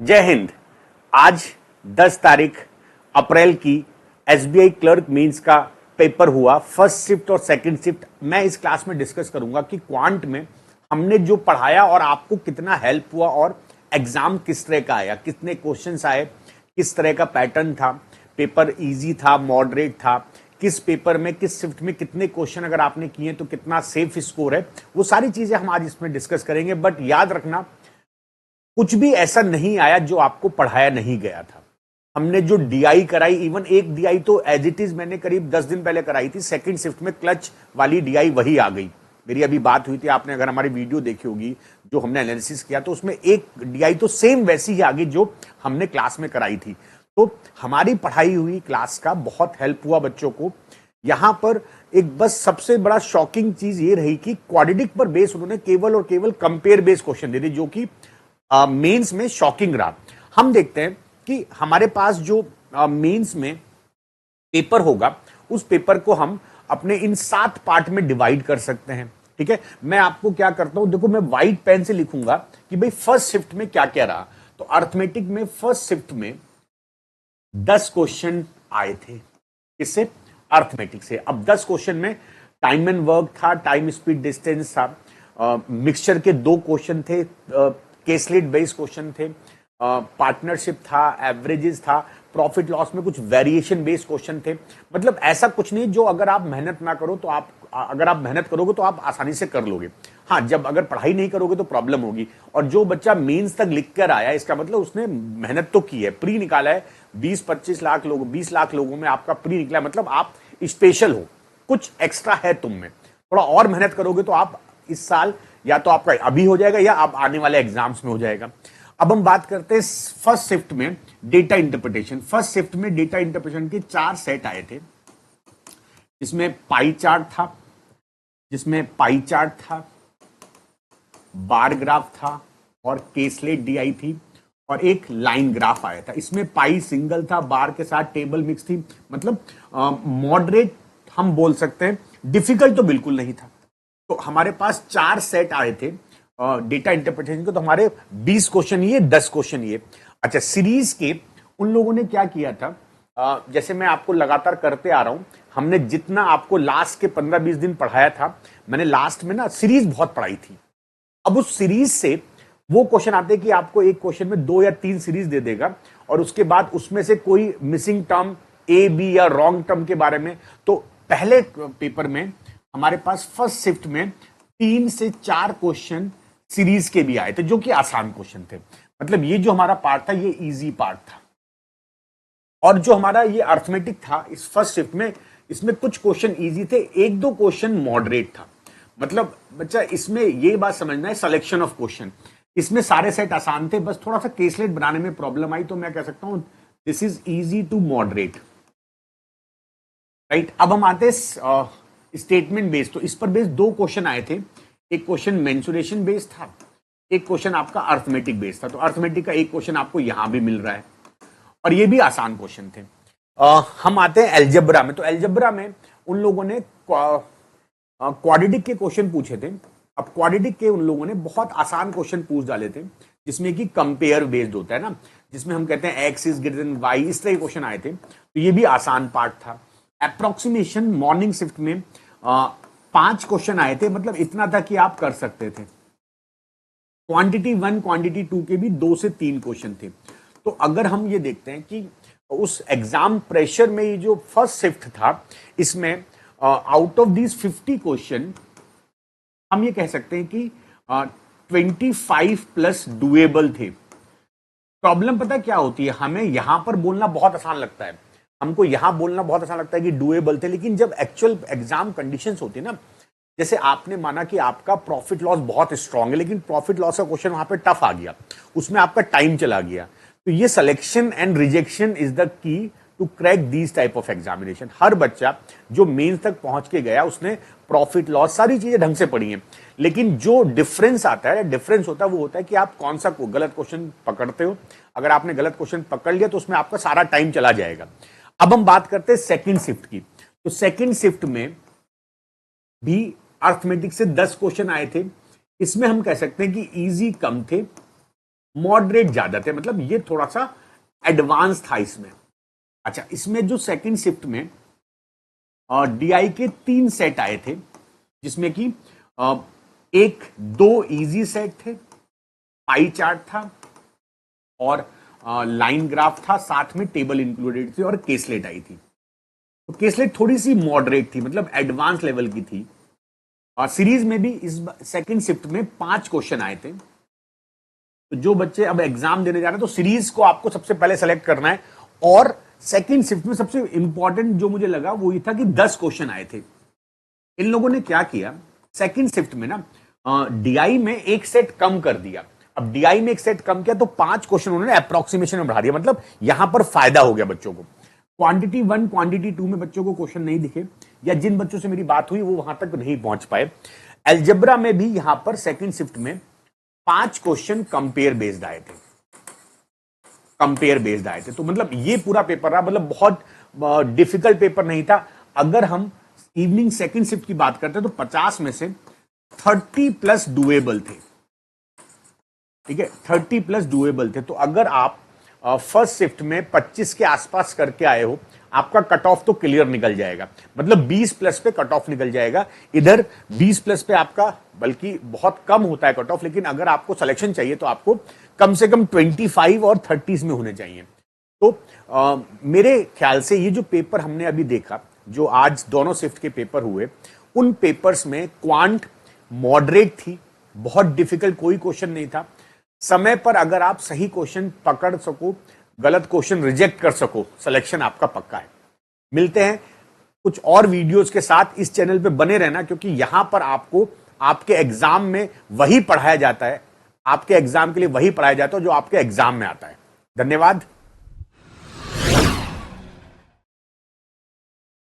जय हिंद। आज 10 तारीख अप्रैल की एसबीआई क्लर्क मेंस का पेपर हुआ। फर्स्ट शिफ्ट और सेकंड शिफ्ट मैं इस क्लास में डिस्कस करूंगा कि क्वांट में हमने जो पढ़ाया और आपको कितना हेल्प हुआ और एग्जाम किस तरह का आया, कितने क्वेश्चंस आए, किस तरह का पैटर्न था, पेपर इजी था, मॉडरेट था, किस पेपर में किस शिफ्ट में कितने क्वेश्चन अगर आपने किए तो कितना सेफ स्कोर है, वो सारी चीजें हम आज इसमें डिस्कस करेंगे। बट याद रखना, कुछ भी ऐसा नहीं आया जो आपको पढ़ाया नहीं गया था। हमने जो डीआई कराई, इवन एक डीआई तो एज इट इज मैंने करीब 10 दिन पहले कराई थी, सेकंड शिफ्ट में क्लच वाली डीआई वही आ गई। मेरी अभी बात हुई थी, आपने अगर हमारी वीडियो देखी होगी जो हमने एनालिसिस किया, तो उसमें एक डीआई तो सेम वैसी ही आ गई जो हमने क्लास में कराई थी। तो हमारी पढ़ाई हुई क्लास का बहुत हेल्प हुआ बच्चों को। यहां पर एक बस सबसे बड़ा शॉकिंग चीज ये रही कि क्वाड्रेटिक पर बेस उन्होंने केवल और केवल कंपेयर बेस क्वेश्चन दे दी, जो कि मेंस में शॉकिंग रहा। हम देखते हैं कि हमारे पास जो मेंस में पेपर होगा, उस पेपर को हम अपने इन 7 पार्ट में डिवाइड कर सकते हैं। ठीक है, मैं आपको क्या करता हूं, देखो मैं व्हाइट पेन से लिखूंगा कि भाई फर्स्ट शिफ्ट में क्या क्या रहा। तो अर्थमेटिक में फर्स्ट शिफ्ट में 10 क्वेश्चन आए थे। किससे? अर्थमेटिक से। अब 10 क्वेश्चन में टाइम एंड वर्क था, टाइम स्पीड डिस्टेंस था, मिक्सचर के 2 क्वेश्चन थे, केसलेट बेस्ड क्वेश्चन थे, पार्टनरशिप था, एवरेजेस था, प्रॉफिट लॉस में कुछ वेरिएशन बेस्ड क्वेश्चन थे। मतलब ऐसा कुछ नहीं जो अगर आप मेहनत ना करो तो अगर आप मेहनत करोगे तो आप आसानी से कर लोगे। हाँ, जब अगर पढ़ाई नहीं करोगे तो प्रॉब्लम होगी। और जो बच्चा मेंस तक लिख कर आया, इसका मतलब उसने मेहनत तो की है, प्री निकाला है। 20-25 लाख लोग, 20 लाख लोगों में आपका प्री निकला, मतलब आप स्पेशल हो, कुछ एक्स्ट्रा है तुम में। थोड़ा और मेहनत करोगे तो आप इस साल या तो आपका अभी हो जाएगा या आप आने वाले एग्जाम्स में हो जाएगा। अब हम बात करते हैं फर्स्ट शिफ्ट में डेटा इंटरप्रिटेशन। फर्स्ट शिफ्ट में डेटा इंटरप्रिटेशन के 4 सेट आए थे, जिसमें पाई चार्ट था, बार ग्राफ था और केसलेट डीआई थी, और एक लाइन ग्राफ आया था। इसमें पाई सिंगल था, बार के साथ टेबल मिक्स थी। मतलब मॉडरेट हम बोल सकते हैं, डिफिकल्ट तो बिल्कुल नहीं था। तो हमारे पास 4 सेट आए थे डेटा इंटरप्रिटेशन के। तो हमारे 20 क्वेश्चन ये, 10 क्वेश्चन ये। अच्छा, सीरीज के उन लोगों ने क्या किया था, जैसे मैं आपको लगातार करते आ रहा हूं, हमने जितना आपको लास्ट के 15-20 दिन पढ़ाया था, मैंने लास्ट में ना सीरीज बहुत पढ़ाई थी। अब उस सीरीज से वो क्वेश्चन आते कि आपको एक क्वेश्चन में 2 या 3 सीरीज दे देगा और उसके बाद उसमें से कोई मिसिंग टर्म, ए बी या रॉन्ग टर्म के बारे में। तो पहले पेपर में हमारे पास फर्स्ट शिफ्ट में 3 से 4 क्वेश्चन सीरीज के भी आए थे, जो कि आसान क्वेश्चन थे। मतलब ये जो हमारा पार्ट था, ये इजी पार्ट था। और जो हमारा ये अर्थमेटिक था इस फर्स्ट शिफ्ट में, इसमें कुछ क्वेश्चन इजी थे, 1-2 क्वेश्चन मॉडरेट था। मतलब बच्चा इसमें ये बात समझना है, सिलेक्शन ऑफ क्वेश्चन, इसमें सारे सेट आसान थे, बस थोड़ा सा केसलेट बनाने में प्रॉब्लम आई। तो मैं कह सकता हूं this is easy to moderate, right. अब हम आते हैं स्टेटमेंट बेस्ड। तो इस पर बेस्ड 2 क्वेश्चन आए थे। एक क्वेश्चन मेंसुरेशन बेस्ड था, एक क्वेश्चन आपका अर्थमेटिक बेस्ड था। तो अर्थमेटिक का एक क्वेश्चन आपको यहां भी मिल रहा है और ये भी आसान क्वेश्चन थे। हम आते हैं एल्जेब्रा में। तो एल्जेब्रा में उन लोगों ने क्वाड्रेटिक के क्वेश्चन पूछे थे। अब क्वाड्रेटिक के उन लोगों ने बहुत आसान क्वेश्चन पूछ डाले थे, जिसमें कि कंपेयर बेस्ड होता है ना, जिसमें हम कहते हैं x is greater than y, इस तरह के क्वेश्चन आए थे। तो ये भी आसान पार्ट था। अप्रोक्सीमेशन मॉर्निंग शिफ्ट में 5 क्वेश्चन आए थे, मतलब इतना था कि आप कर सकते थे। क्वांटिटी 1, क्वांटिटी 2 के भी 2 से 3 क्वेश्चन थे। तो अगर हम ये देखते हैं कि उस एग्जाम प्रेशर में ये जो फर्स्ट शिफ्ट था, इसमें आउट ऑफ दीज 50 क्वेश्चन हम ये कह सकते हैं कि 25 प्लस डुएबल थे। प्रॉब्लम पता क्या होती है, हमें यहां पर बोलना बहुत आसान लगता है, हमको यहां बोलना बहुत आसान लगता है कि डुएबल थे, लेकिन जब एक्चुअल एग्जाम कंडीशंस होती है ना, जैसे आपने माना कि आपका प्रॉफिट लॉस बहुत स्ट्रांग है, लेकिन प्रॉफिट लॉस का क्वेश्चन वहां पे टफ आ गया, उसमें आपका टाइम चला गया। तो ये selection and rejection is the key to crack these type of examination. हर बच्चा जो मेंस तक पहुंच के गया, उसने प्रॉफिट लॉस सारी चीजें ढंग से पढ़ी हैं, लेकिन जो डिफरेंस आता है, डिफरेंस होता है वो होता है कि आप कौन सा गलत क्वेश्चन पकड़ते हो। अगर आपने गलत क्वेश्चन पकड़ लिया तो उसमें आपका सारा टाइम चला जाएगा। अब हम बात करते हैं सेकंड शिफ्ट की। तो सेकंड शिफ्ट में भी अर्थमेटिक से 10 क्वेश्चन आए थे। इसमें हम कह सकते हैं कि इजी कम थे, मॉडरेट ज्यादा थे, मतलब ये थोड़ा सा एडवांस था इसमें। अच्छा, इसमें जो सेकंड शिफ्ट में डीआई के 3 सेट आए थे, जिसमें कि एक 2 इजी सेट थे, पाई चार्ट था और लाइन ग्राफ था, साथ में टेबल इंक्लूडेड थी और केसलेट आई थी। तो केसलेट थोड़ी सी मॉडरेट थी, मतलब एडवांस लेवल की थी। और सीरीज में भी इस सेकंड शिफ्ट में 5 क्वेश्चन आए थे। तो जो बच्चे अब एग्जाम देने जा रहे हैं, तो सीरीज को आपको सबसे पहले सेलेक्ट करना है। और सेकंड शिफ्ट में सबसे इंपॉर्टेंट जो मुझे लगा वो ये था कि 10 क्वेश्चन आए थे। इन लोगों ने क्या किया, सेकंड शिफ्ट में ना डीआई में एक सेट कम कर दिया। अब डीआई में एक सेट कम किया तो 5 क्वेश्चन उन्होंने अप्रोक्सीमेशन में बढ़ा दिया, मतलब यहां पर फायदा हो गया बच्चों को। क्वांटिटी 1 क्वांटिटी 2 में बच्चों को क्वेश्चन नहीं दिखे, या जिन बच्चों से मेरी बात हुई वो वहां तक नहीं पहुंच पाए। अलजेब्रा में भी यहां पर सेकंड शिफ्ट में 5 क्वेश्चन कंपेयर बेस्ड आए थे, कंपेयर बेस्ड आए थे। तो मतलब ये पूरा पेपर रहा, मतलब बहुत डिफिकल्ट पेपर नहीं था। अगर हम इवनिंग सेकंड शिफ्ट की बात करते हैं तो 50 में से 30+ डुएबल थे, ठीक है, 30+ डुएबल थे। तो अगर आप फर्स्ट शिफ्ट में 25 के आसपास करके आए हो, आपका कट ऑफ तो क्लियर निकल जाएगा, मतलब 20+ पे कट ऑफ निकल जाएगा। इधर 20+ पे आपका बल्कि बहुत कम होता है कट ऑफ, लेकिन अगर आपको सिलेक्शन चाहिए तो आपको कम से कम 25 और 30s में होने चाहिए। तो मेरे ख्याल से ये जो पेपर हमने अभी देखा, जो आज दोनों शिफ्ट के पेपर हुए, उन पेपर्स में क्वांट मॉडरेट थी, बहुत डिफिकल्ट कोई क्वेश्चन नहीं था। समय पर अगर आप सही क्वेश्चन पकड़ सको, गलत क्वेश्चन रिजेक्ट कर सको, सिलेक्शन आपका पक्का है। मिलते हैं कुछ और वीडियोस के साथ, इस चैनल पे बने रहना, क्योंकि यहां पर आपको आपके एग्जाम में वही पढ़ाया जाता है, आपके एग्जाम के लिए वही पढ़ाया जाता है जो आपके एग्जाम में आता है। धन्यवाद।